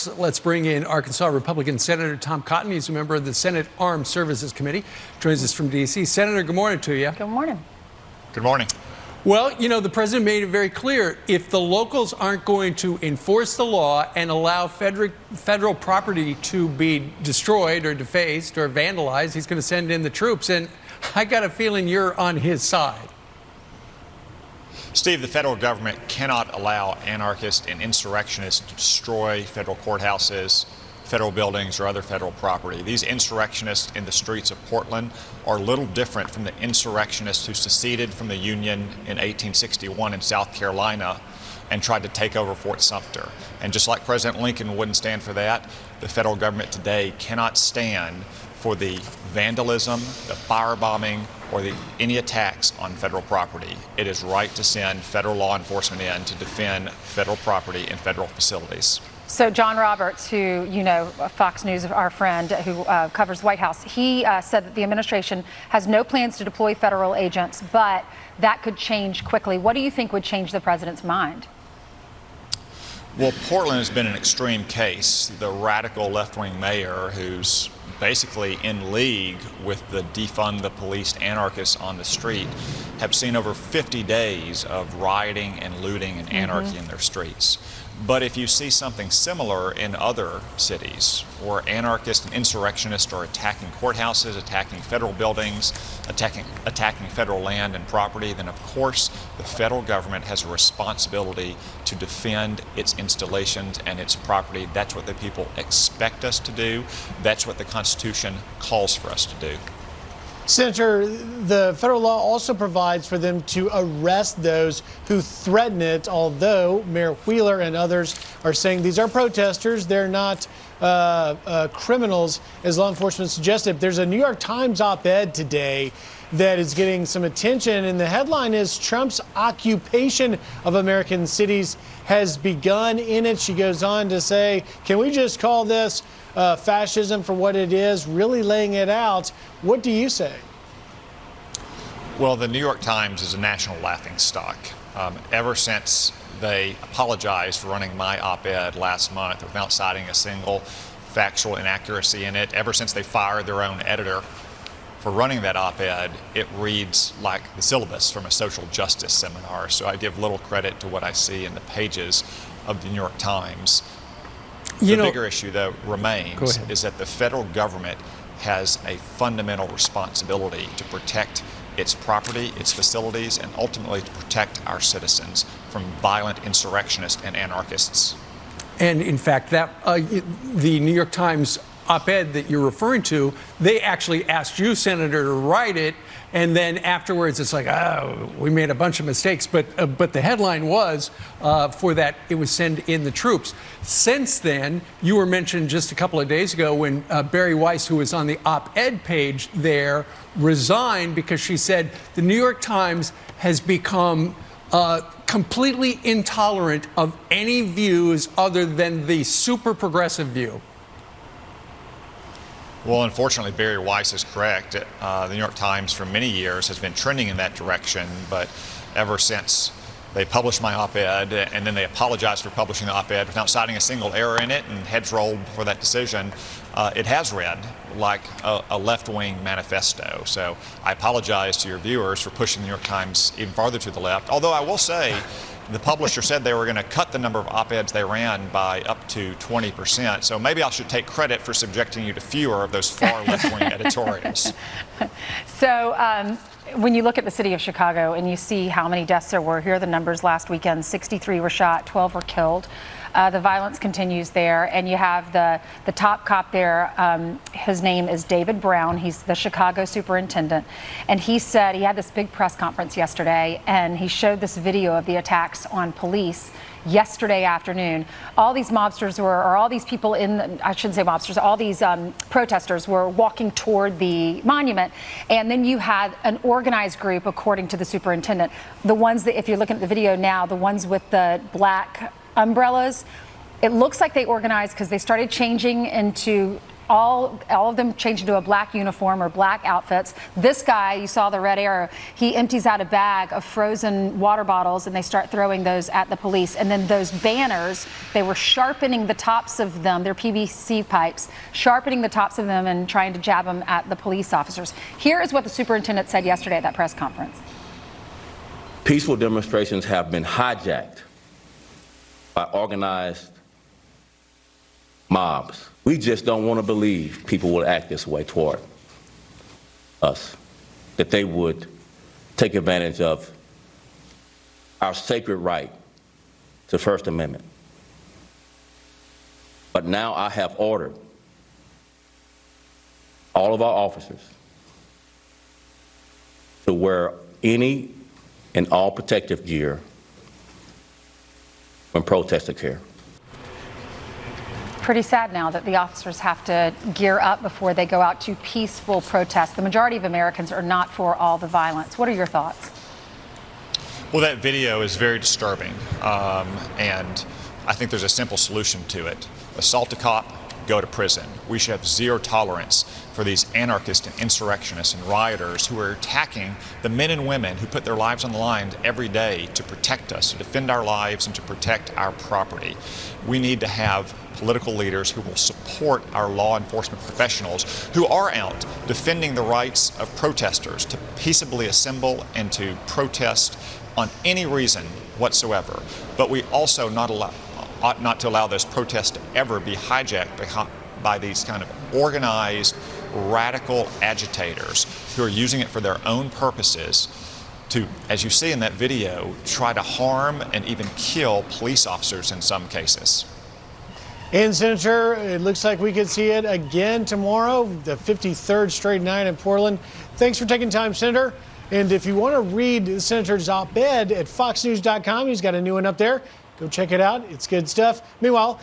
Let's bring in Arkansas Republican Senator Tom Cotton. He's a member of the Senate Armed Services Committee. Joins us from D.C. Senator, good morning to you. Good morning. Good morning. Well, you know, the president made it very clear. If the locals aren't going to enforce the law and allow federal property to be destroyed or defaced or vandalized, he's going to send in the troops. And I got a feeling you're on his side. Steve, the federal government cannot allow anarchists and insurrectionists to destroy federal courthouses, federal buildings, or other federal property. These insurrectionists in the streets of Portland are little different from the insurrectionists who seceded from the Union in 1861 in South Carolina and tried to take over Fort Sumter. And just like President Lincoln wouldn't stand for that, the federal government today cannot stand for the vandalism, the firebombing, or any attacks on federal property. It is right to send federal law enforcement in to defend federal property and federal facilities. So John Roberts, who, you know, Fox News, our friend who covers White House, he said that the administration has no plans to deploy federal agents, but that could change quickly. What do you think would change the president's mind? Well, Portland has been an extreme case. The radical left-wing mayor, who's basically in league with the defund the police anarchists on the street, have seen over 50 days of rioting and looting and anarchy in their streets. But if you see something similar in other cities where anarchists and insurrectionists are attacking courthouses, attacking federal buildings, attacking federal land and property, then of course the federal government has a responsibility to defend its installations and its property. That's what the people expect us to do. That's what the Constitution calls for us to do. Senator, the federal law also provides for them to arrest those who threaten it, although Mayor Wheeler and others are saying these are protesters. They're not criminals, as law enforcement suggested. There's a New York Times op-ed today that is getting some attention, and the headline is Trump's occupation of American cities has begun. In it, she goes on to say, can we just call this fascism for what it is, really laying it out? What do you say? Well, the New York Times is a national laughingstock. Ever since they apologized for running my op-ed last month without citing a single factual inaccuracy in it, ever since they fired their own editor for running that op-ed, it reads like the syllabus from a social justice seminar. So I give little credit to what I see in the pages of the New York Times. The bigger issue, though, remains is that the federal government has a fundamental responsibility to protect its property, its facilities, and ultimately to protect our citizens from violent insurrectionists and anarchists. And in fact, the New York Times op-ed that you're referring to, they actually asked you, Senator, to write it, and then afterwards it's like, oh, we made a bunch of mistakes. But the headline was for that it was send in the troops. Since then, you were mentioned just a couple of days ago when Barry Weiss, who was on the op-ed page there, resigned because she said the New York Times has become completely intolerant of any views other than the super progressive view. Well, unfortunately, Barry Weiss is correct. The New York Times for many years has been trending in that direction, but ever since they published my op-ed and then they apologized for publishing the op-ed without citing a single error in it and heads rolled for that decision, it has read like a left-wing manifesto. So I apologize to your viewers for pushing the New York Times even farther to the left, although I will say the publisher said they were going to cut the number of op-eds they ran by up to 20%. So maybe I should take credit for subjecting you to fewer of those far left-wing editorials. So when you look at the city of Chicago and you see how many deaths there were, here are the numbers last weekend: 63 were shot, 12 were killed. The violence continues there, and you have the top cop there. His name is David Brown. He's the Chicago superintendent, and he said he had this big press conference yesterday, and he showed this video of the attacks on police yesterday afternoon. All these mobsters or all these people I shouldn't say mobsters, all these protesters were walking toward the monument, and then you had an organized group, according to the superintendent. The ones that, if you're looking at the video now, the ones with the black umbrellas, it looks like they organized because they started changing into all of them changed into a black uniform or black outfits. This guy, you saw the red arrow, he empties out a bag of frozen water bottles and they start throwing those at the police. And then those banners, they were sharpening the tops of them, they're PVC pipes, sharpening the tops of them and trying to jab them at the police officers. Here is what the superintendent said yesterday at that press conference. Peaceful demonstrations have been hijacked by organized mobs. We just don't want to believe people will act this way toward us, that they would take advantage of our sacred right to First Amendment. But now I have ordered all of our officers to wear any and all protective gear when protests occur. Pretty sad now that the officers have to gear up before they go out to peaceful protests. The majority of Americans are not for all the violence. What are your thoughts? Well, that video is very disturbing, and I think there's a simple solution to it. Assault a cop, go to prison. We should have zero tolerance for these anarchists and insurrectionists and rioters who are attacking the men and women who put their lives on the line every day to protect us, to defend our lives, and to protect our property. We need to have political leaders who will support our law enforcement professionals who are out defending the rights of protesters to peaceably assemble and to protest on any reason whatsoever. But we also ought not to allow those protests to ever be hijacked by these kind of organized, radical agitators who are using it for their own purposes to, as you see in that video, try to harm and even kill police officers in some cases. And Senator, it looks like we could see it again tomorrow, the 53rd straight night in Portland. Thanks for taking time, Senator. And if you want to read the Senator's op-ed at foxnews.com, he's got a new one up there. Go check it out. It's good stuff. Meanwhile,